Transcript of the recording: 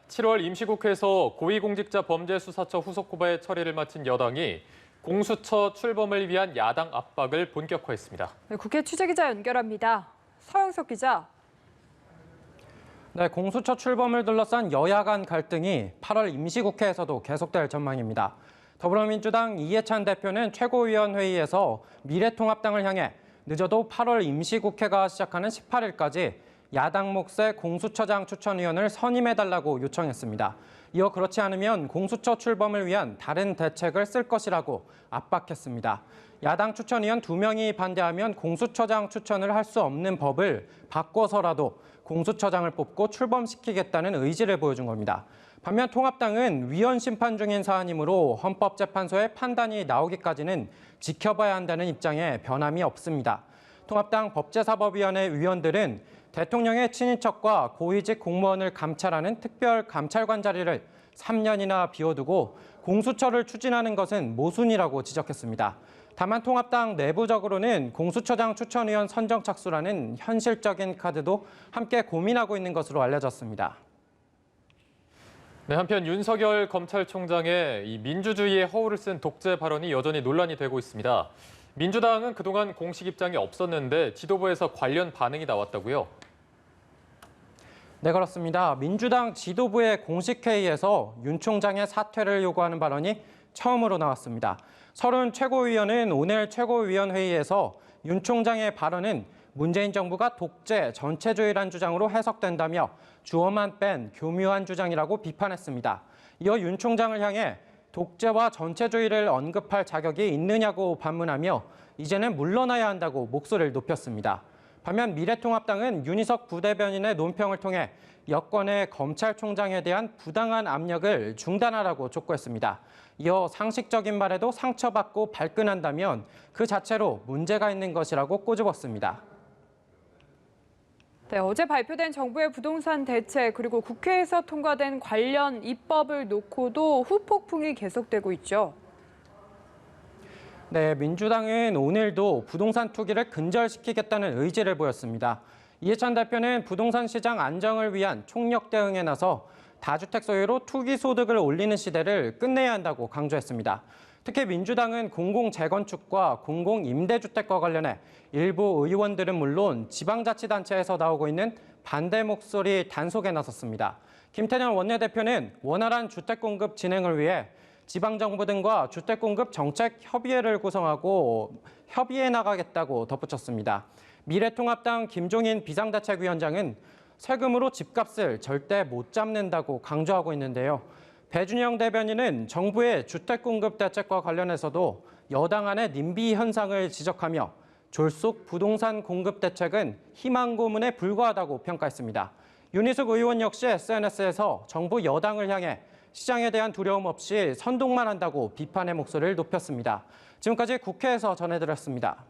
7월 임시국회에서 고위공직자범죄수사처 후속후보의 처리를 마친 여당이 공수처 출범을 위한 야당 압박을 본격화했습니다. 네, 국회 취재기자 연결합니다. 서영석 기자. 네, 공수처 출범을 둘러싼 여야 간 갈등이 8월 임시국회에서도 계속될 전망입니다. 더불어민주당 이해찬 대표는 최고위원회의에서 미래통합당을 향해 늦어도 8월 임시국회가 시작하는 18일까지 야당 몫의 공수처장 추천위원을 선임해달라고 요청했습니다. 이어 그렇지 않으면 공수처 출범을 위한 다른 대책을 쓸 것이라고 압박했습니다. 야당 추천위원 2명이 반대하면 공수처장 추천을 할 수 없는 법을 바꿔서라도 공수처장을 뽑고 출범시키겠다는 의지를 보여준 겁니다. 반면 통합당은 위헌 심판 중인 사안이므로 헌법재판소의 판단이 나오기까지는 지켜봐야 한다는 입장에 변함이 없습니다. 통합당 법제사법위원회 위원들은 대통령의 친인척과 고위직 공무원을 감찰하는 특별감찰관 자리를 3년이나 비워두고 공수처를 추진하는 것은 모순이라고 지적했습니다. 다만 통합당 내부적으로는 공수처장 추천위원 선정 착수라는 현실적인 카드도 함께 고민하고 있는 것으로 알려졌습니다. 네, 한편 윤석열 검찰총장의 이 민주주의의 허울을 쓴 독재 발언이 여전히 논란이 되고 있습니다. 민주당은 그동안 공식 입장이 없었는데 지도부에서 관련 반응이 나왔다고요? 네, 그렇습니다. 민주당 지도부의 공식 회의에서 윤 총장의 사퇴를 요구하는 발언이 처음으로 나왔습니다. 서른 최고위원은 오늘 최고위원회의에서 윤 총장의 발언은 문재인 정부가 독재, 전체주의란 주장으로 해석된다며 주어만 뺀 교묘한 주장이라고 비판했습니다. 이어 윤 총장을 향해 독재와 전체주의를 언급할 자격이 있느냐고 반문하며 이제는 물러나야 한다고 목소리를 높였습니다. 반면 미래통합당은 윤희석 부대변인의 논평을 통해 여권의 검찰총장에 대한 부당한 압력을 중단하라고 촉구했습니다. 이어 상식적인 말에도 상처받고 발끈한다면 그 자체로 문제가 있는 것이라고 꼬집었습니다. 네, 어제 발표된 정부의 부동산 대책 그리고 국회에서 통과된 관련 입법을 놓고도 후폭풍이 계속되고 있죠. 네, 민주당은 오늘도 부동산 투기를 근절시키겠다는 의지를 보였습니다. 이해찬 대표는 부동산 시장 안정을 위한 총력 대응에 나서 다주택 소유로 투기 소득을 올리는 시대를 끝내야 한다고 강조했습니다. 특히 민주당은 공공재건축과 공공임대주택과 관련해 일부 의원들은 물론 지방자치단체에서 나오고 있는 반대 목소리 단속에 나섰습니다. 김태년 원내대표는 원활한 주택공급 진행을 위해 지방정부 등과 주택공급 정책 협의회를 구성하고 협의해 나가겠다고 덧붙였습니다. 미래통합당 김종인 비상대책위원장은 세금으로 집값을 절대 못 잡는다고 강조하고 있는데요. 배준영 대변인은 정부의 주택공급 대책과 관련해서도 여당 안의 님비 현상을 지적하며 졸속 부동산 공급 대책은 희망 고문에 불과하다고 평가했습니다. 윤희숙 의원 역시 SNS에서 정부 여당을 향해 시장에 대한 두려움 없이 선동만 한다고 비판의 목소리를 높였습니다. 지금까지 국회에서 전해드렸습니다.